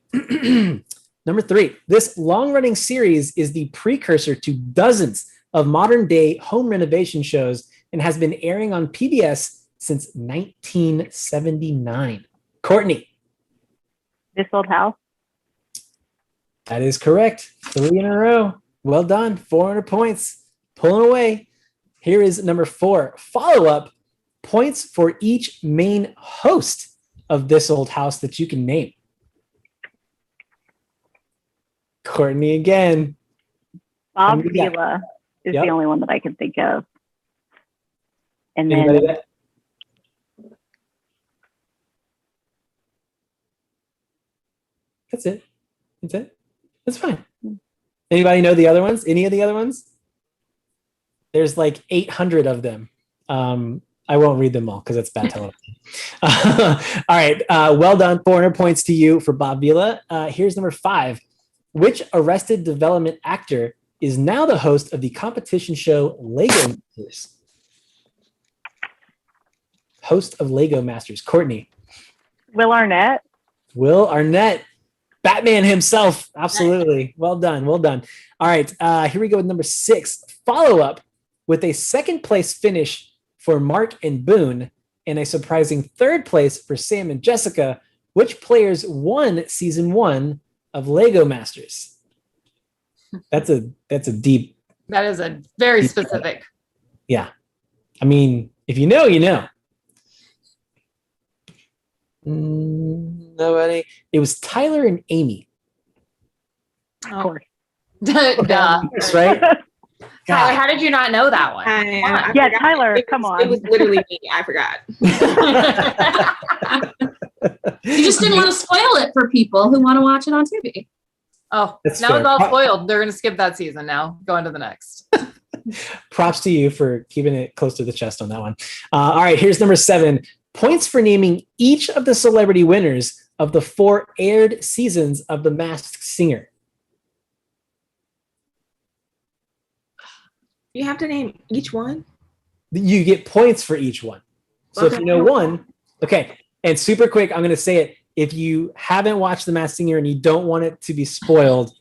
Number 3. This long-running series is the precursor to dozens of modern-day home renovation shows and has been airing on PBS since 1979. Courtney. This Old House. That is correct. 3 in a row. Well done. 400 points. Pulling away. Here is number 4. Follow-up. Points for each main host of This Old House that you can name. Courtney again. Bob Vila is the only one that I can think of. And Anybody then that? That's it. That's fine. Anybody know the other ones? Any of the other ones? There's like 800 of them. I won't read them all because it's bad television. All right. Well done. 400 points to you for Bob Vila. Here's number 5. Which Arrested Development actor is now the host of the competition show Lego Masters? Host of Lego Masters. Courtney. Will Arnett. Will Arnett. Batman himself. Absolutely. Well done. All right. Here we go with number 6. Follow-up with a second place finish for Mark and Boone and a surprising third place for Sam and Jessica. Which players won season 1 of Lego Masters? That's a deep. That is a very specific. Yeah. I mean, if you know, you know. Nobody. It was Tyler and Amy. Of course. Duh. That's right. Tyler, how did you not know that one? I Yeah, forgot. Tyler, come on. It was literally me. I forgot. You just didn't want to spoil it for people who want to watch it on Tubi. Oh, That's now fair. it's all spoiled. They're going to skip that season now. Go on to the next. Props to you for keeping it close to the chest on that one. All right, here's number 7. Points for naming each of the celebrity winners of the 4 aired seasons of The Masked Singer. You have to name each one? You get points for each one. So if you know one, okay. And super quick, I'm going to say it. If you haven't watched The Masked Singer and you don't want it to be spoiled,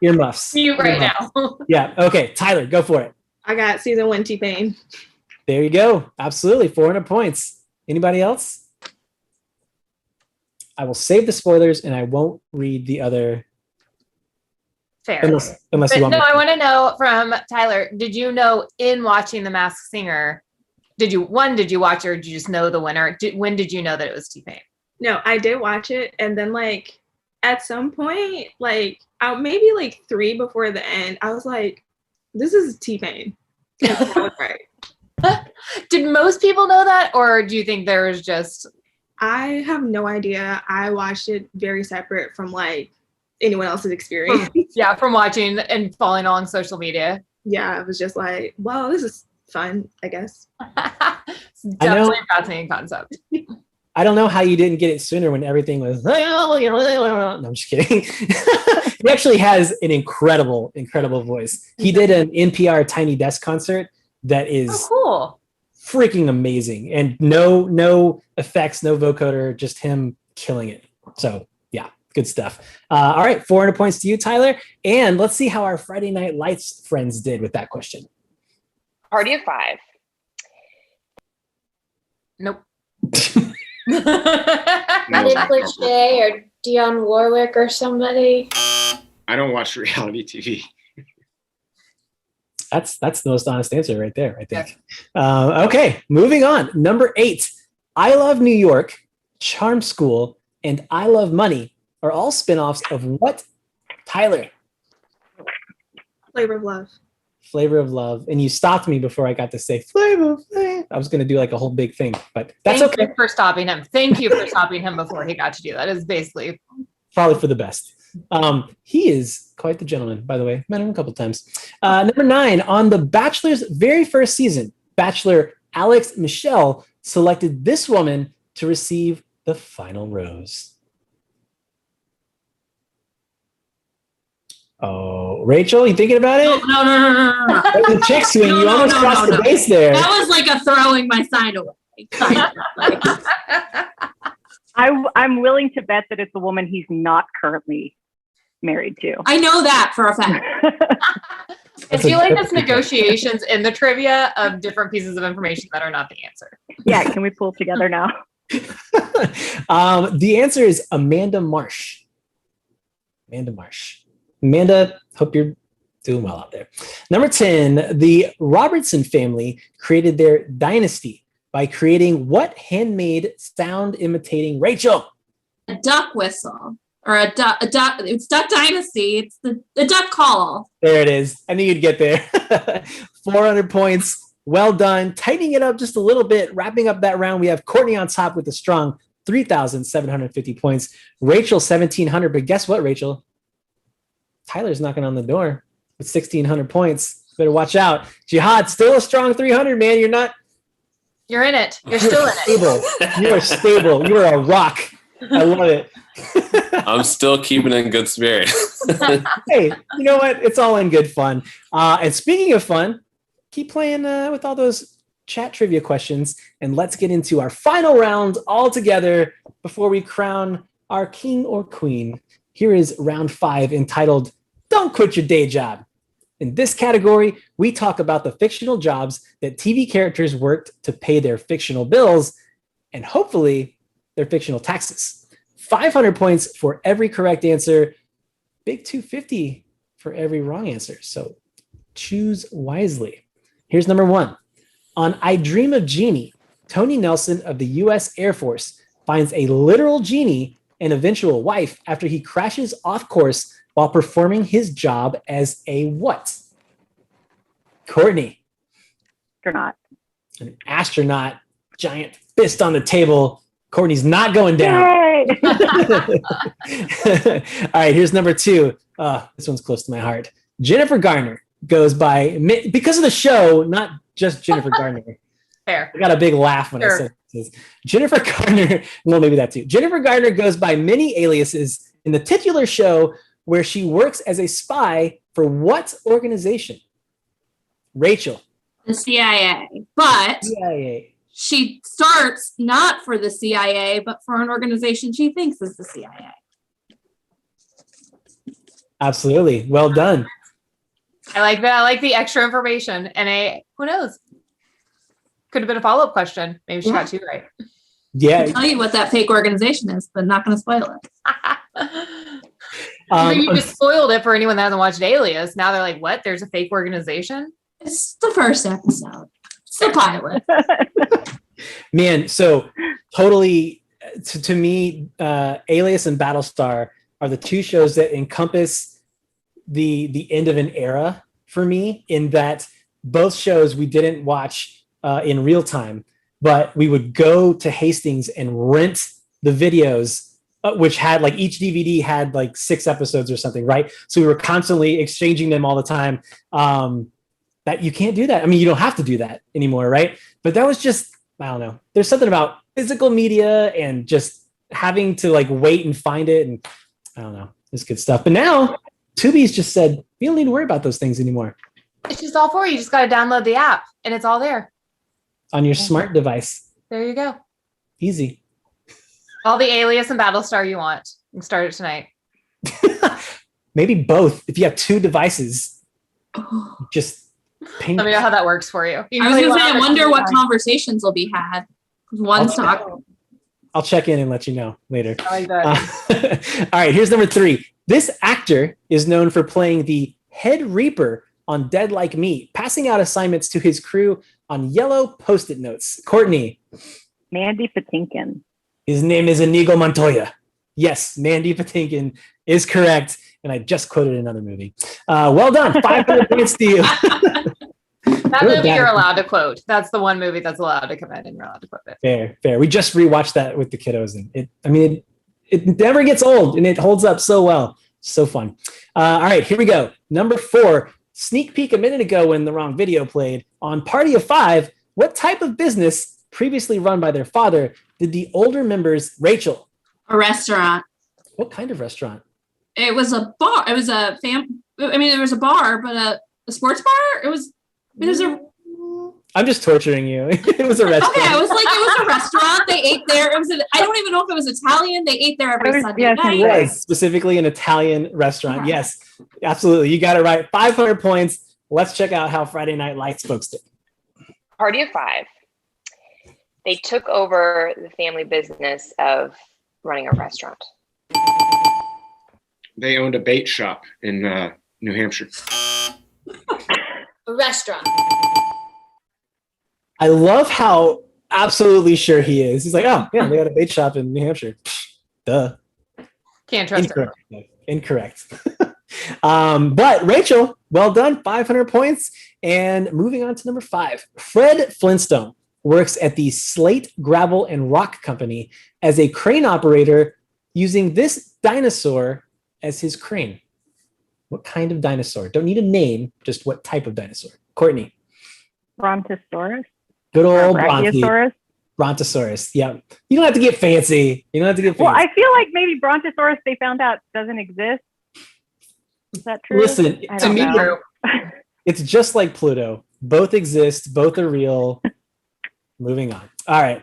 earmuffs. Mute right now. Yeah. Okay. Tyler, go for it. I got season 1 T-Pain. There you go. Absolutely. 400 points. Anybody else? I will save the spoilers and I won't read the other. Fair. Unless you But want no, me to. I want to know from Tyler, did you know in watching The Masked Singer, did you watch it or did you just know the winner? When did you know that it was T-Pain? No, I did watch it, and then like at some point, like maybe like 3 before the end, I was like, "This is T-Pain." That was right. Did most people know that, or do you think there was just? I have no idea. I watched it very separate from like anyone else's experience. Yeah, from watching and following along social media. Yeah, it was just like, well, this is fun, I guess. It's definitely a fascinating concept. I don't know how you didn't get it sooner when everything was. No, I'm just kidding. He actually has an incredible voice. He did an NPR Tiny Desk concert that is cool, freaking amazing, and no effects, no vocoder, just him killing it. So yeah, good stuff. All right, 400 points to you, Tyler. And let's see how our Friday Night Lights friends did with that question. Party of 5. Nope. Nick Lachey or Dionne Warwick or somebody. I don't watch reality TV. That's the most honest answer right there, I think. Okay, moving on. Number 8, I Love New York, Charm School, and I Love Money are all spinoffs of what, Tyler? Flavor of Love. Flavor of Love. And you stopped me before I got to say Flavor of Love. I was going to do like a whole big thing, but that's okay. Thank you for stopping him. Thank you for stopping him before he got to do that. Is basically probably for the best. He is quite the gentleman, by the way. Met him a couple times. Number 9, on The Bachelor's very first season, Bachelor Alex Michelle selected this woman to receive the final rose. Oh, Rachel, you thinking about it? No. The chick swing, you almost crossed the base there. That was like a throwing my sign away. I'm willing to bet that it's a woman he's not currently married to. I know that for a fact. I feel like it's negotiations in the trivia of different pieces of information that are not the answer. Yeah, can we pull together now? The answer is Amanda Marsh. Amanda, hope you're doing well out there. Number 10, the Robertson family created their dynasty by creating what handmade sound imitating, Rachel? A duck whistle. Or a duck. It's Duck Dynasty. It's the duck call. There it is. I knew you'd get there. 400 points. Well done. Tightening it up just a little bit. Wrapping up that round, we have Courtney on top with a strong 3,750 points. Rachel, 1,700. But guess what, Rachel? Tyler's knocking on the door with 1,600 points. Better watch out. Jihad, still a strong 300, man. You're in it. You're still in it. You are stable. You are a rock. I love it. I'm still keeping in good spirit. Hey, you know what? It's all in good fun. And speaking of fun, keep playing with all those chat trivia questions, and let's get into our final round all together before we crown our king or queen. Here is round 5, entitled Don't Quit Your Day Job. In this category, we talk about the fictional jobs that TV characters worked to pay their fictional bills and hopefully their fictional taxes. 500 points for every correct answer. Big 250 for every wrong answer. So choose wisely. Here's number 1. On I Dream of Jeannie, Tony Nelson of the U.S. Air Force finds a literal genie and eventual wife after he crashes off course while performing his job as a what? Courtney. Astronaut. An astronaut. Giant fist on the table. Courtney's not going down. All right, here's number 2. This one's close to my heart. Jennifer Garner goes by, because of the show, not just Jennifer Garner. Fair. I got a big laugh when I said this. Jennifer Garner, well, maybe that too. Jennifer Garner goes by many aliases in the titular show where she works as a spy for what organization? Rachel. The CIA. But CIA. She starts not for the CIA, but for an organization she thinks is the CIA. Absolutely. Well done. I like that. I like the extra information. And who knows? Could have been a follow-up question. Maybe she got 2 right. Yeah. I'll tell you what that fake organization is, but not going to spoil it. But you just spoiled it for anyone that hasn't watched Alias. Now they're like, what? There's a fake organization? It's the first episode. It's the pilot. Man, so totally, to me, Alias and Battlestar are the 2 shows that encompass the end of an era for me, in that both shows we didn't watch in real time, but we would go to Hastings and rent the videos, which had like each DVD had like 6 episodes or something, right? So we were constantly exchanging them all the time. That you can't do that. I mean, you don't have to do that anymore, right? But that was just, I don't know. There's something about physical media and just having to like wait and find it. And I don't know, it's good stuff. But now Tubi's just said, you don't need to worry about those things anymore. It's just all for you. You just got to download the app and it's all there. On your smart device. There you go. Easy. All the Alias and Battlestar you want. You can start it tonight. Maybe both. If you have 2 devices, just ping. Let me know how that works for you. I was going to say, I wonder what conversations will be had. One's talking. I'll check in and let you know later. I like that. All right, here's number 3. This actor is known for playing the Head Reaper on Dead Like Me, passing out assignments to his crew on yellow Post-it notes. Courtney. Mandy Patinkin. His name is Inigo Montoya. Yes, Mandy Patinkin is correct. And I just quoted another movie. Well done. 500 points to you. That movie you're allowed to quote. That's the one movie that's allowed to come in and you're allowed to quote it. Fair. We just rewatched that with the kiddos. And it never gets old and it holds up so well. So fun. All right, here we go. Number 4. Sneak peek a minute ago when the wrong video played. On Party of 5, what type of business previously run by their father did the older members, Rachel? A restaurant. What kind of restaurant? It was a bar. It was a there was a bar, but a sports bar. It was a. I'm just torturing you. It was a restaurant. Okay, it was a restaurant. They ate there. I don't even know if it was Italian. They ate there every Sunday night. It was specifically an Italian restaurant. Right. Yes, absolutely. You got it right. 500 points. Let's check out how Friday Night Lights folks did. Party of 5. They took over the family business of running a restaurant. They owned a bait shop in New Hampshire. A restaurant. I love how absolutely sure he is. He's like, oh, yeah, they got a bait shop in New Hampshire. Duh. Can't trust Incorrect. But Rachel, well done. 500 points. And moving on to number 5. Fred Flintstone works at the Slate, Gravel, and Rock Company as a crane operator using this dinosaur as his crane. What kind of dinosaur? Don't need a name, just what type of dinosaur. Courtney. Brontosaurus. Good old Brachiosaurus. Brontosaurus. Yeah. You don't have to get fancy. Well, I feel like maybe Brontosaurus they found out doesn't exist. Is that true? Listen, to me, it's just like Pluto. Both exist. Both are real. Moving on. All right.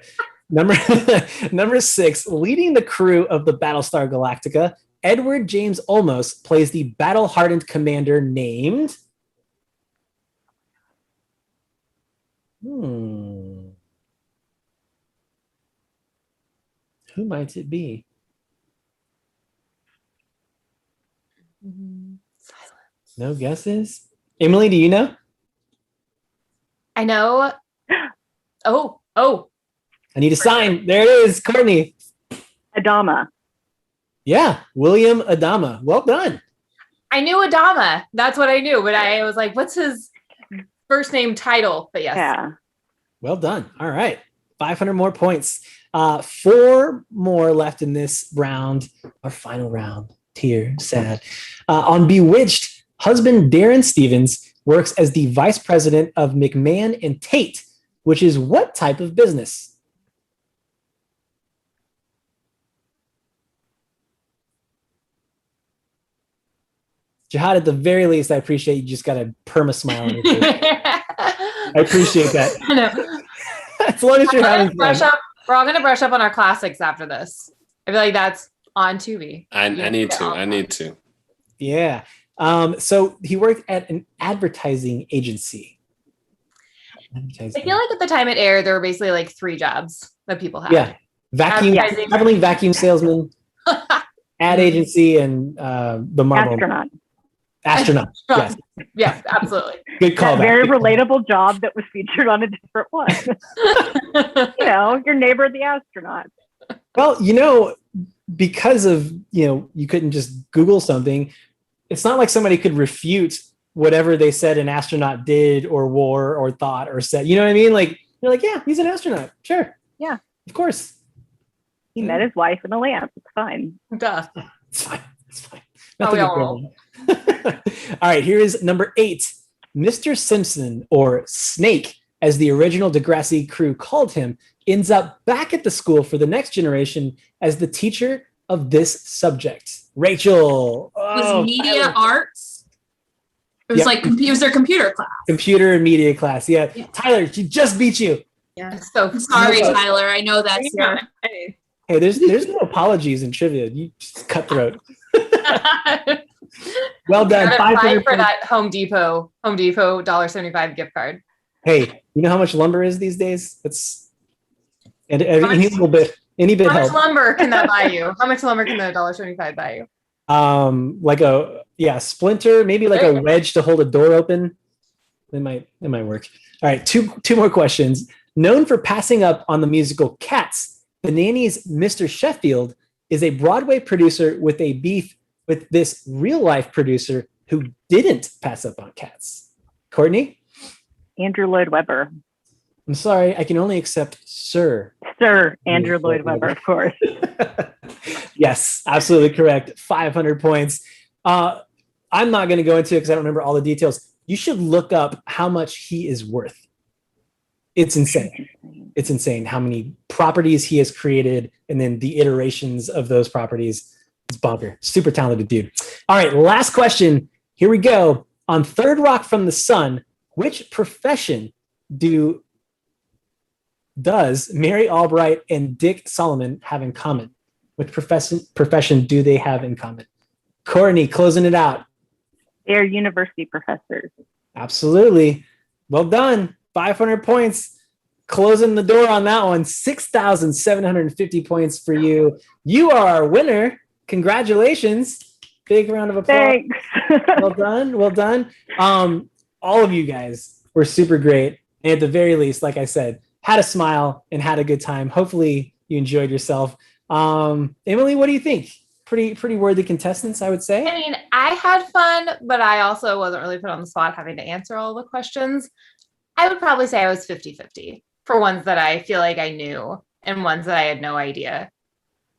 Number 6, leading the crew of the Battlestar Galactica, Edward James Olmos plays the battle-hardened commander named... Who might it be? Silence. No guesses? Emily, do you know? I know. Oh. I need a sign. There it is. Courtney. Adama. Yeah, William Adama. Well done. I knew Adama. That's what I knew. But I was like, what's his first name title? But yes. Yeah. Well done. All right. 500 more points. 4 more left in this round. Our final round. Tear. Sad. On Bewitched, husband Darren Stevens works as the vice president of McMahon and Tate, which is what type of business? Jihad, at the very least, I appreciate you just got a perma smile on your face. I appreciate that. I know. As long as you're having fun. We're all going to brush up on our classics after this. I feel like that's on Tubi. I need to. Yeah. So he worked at an advertising agency. I feel like at the time it aired, there were basically like 3 jobs that people had. Yeah. Traveling vacuum salesman, ad agency, and the Marvel. Astronaut. Yes. Yeah, absolutely. Good call. Very relatable job that was featured on a different one. Your neighbor, the astronaut. Well, because of, you couldn't just Google something. It's not like somebody could refute whatever they said an astronaut did or wore or thought or said. You know what I mean? Like, you're like, yeah, he's an astronaut. Sure. Yeah. Of course. He met his wife in a lamp. It's fine. Duh. It's fine. All right, here is number 8. Mr. Simpson, or Snake, as the original Degrassi crew called him, ends up back at the school for the next generation as the teacher of this subject. Rachel. Was media arts? It was like it was their computer class. Computer and media class. Yeah. Tyler, she just beat you. Yeah. So sorry, Tyler. I know that's your. Hey. Hey, there's no apologies in trivia. You just cutthroat. Well done. Fight for that Home Depot $1.75 gift card. Hey, you know how much lumber is these days? It's any little bit. Any bit How helps. much lumber can that buy you? How much lumber can the $1.75 buy you? Like a splinter, maybe like a wedge to hold a door open. It might work. All right, two more questions. Known for passing up on the musical Cats, the Nanny's Mr. Sheffield is a Broadway producer with a beef with this real life producer who didn't pass up on Cats. Courtney? Andrew Lloyd Webber. I'm sorry, I can only accept Sir Andrew Lloyd Webber, of course. Yes, absolutely correct. 500 points. I'm not going to go into it because I don't remember all the details. You should look up how much he is worth. It's insane. It's insane how many properties he has created and then the iterations of those properties. It's bonker. Super talented dude. All right, last question. Here we go. On Third Rock from the Sun, which profession does Mary Albright and Dick Solomon have in common? Which profession do they have in common? Courtney, closing it out. They're university professors. Absolutely. Well done. 500 points. Closing the door on that one. 6,750 points for you. You are our winner. Congratulations. Big round of applause. Thanks. Well done. Well done. All of you guys were super great. And at the very least, like I said, had a smile and had a good time. Hopefully you enjoyed yourself. Emily, what do you think? Pretty worthy contestants, I would say. I mean, I had fun, but I also wasn't really put on the spot having to answer all the questions. I would probably say I was 50-50 for ones that I feel like I knew and ones that I had no idea.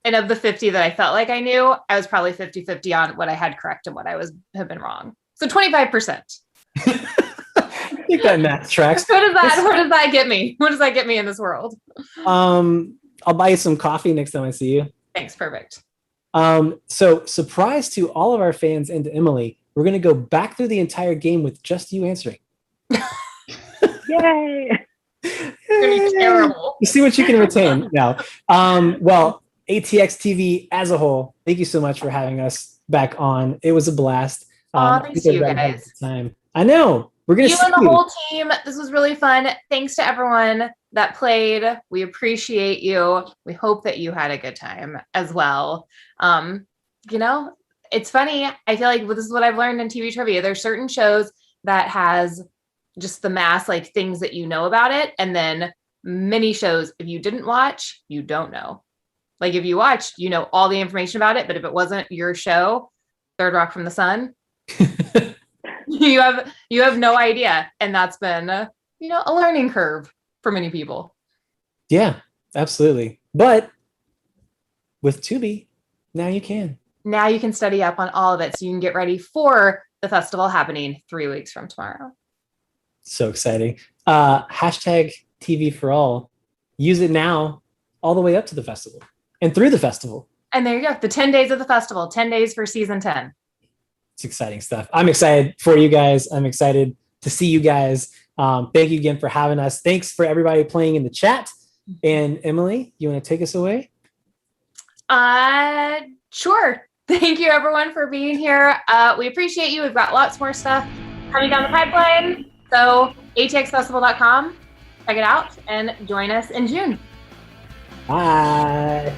And of the 50 that I felt like I knew, I was probably 50-50 on what I had correct and what I have been wrong. So 25%. I think that math tracks. Where does that get me? What does that get me in this world? I'll buy you some coffee next time I see you. Thanks. Perfect. So surprise to all of our fans and to Emily, we're going to go back through the entire game with just you answering. Yay! It's going to be terrible. You see what you can retain now. Well, ATX TV as a whole, thank you so much for having us back on. It was a blast. Thanks to you guys. Time. I know. We're going to see you and the whole team. This was really fun. Thanks to everyone that played. We appreciate you. We hope that you had a good time as well. It's funny. I feel like this is what I've learned in TV trivia. There's certain shows that has just the mass, like things that you know about it. And then many shows, if you didn't watch, you don't know. Like if you watched, you know all the information about it. But if it wasn't your show, Third Rock from the Sun, you have no idea. And that's been a learning curve for many people. Yeah, absolutely. But with Tubi, now you can. Now you can study up on all of it so you can get ready for the festival happening 3 weeks from tomorrow. So exciting. Hashtag TV for all. Use it now all the way up to the festival and through the festival. And there you go. The 10 days of the festival, 10 days for season 10. It's exciting stuff. I'm excited for you guys. I'm excited to see you guys. Thank you again for having us. Thanks for everybody playing in the chat. And Emily, you want to take us away? Sure. Thank you everyone for being here. We appreciate you. We've got lots more stuff coming down the pipeline. So atxfestival.com, check it out and join us in June. Bye.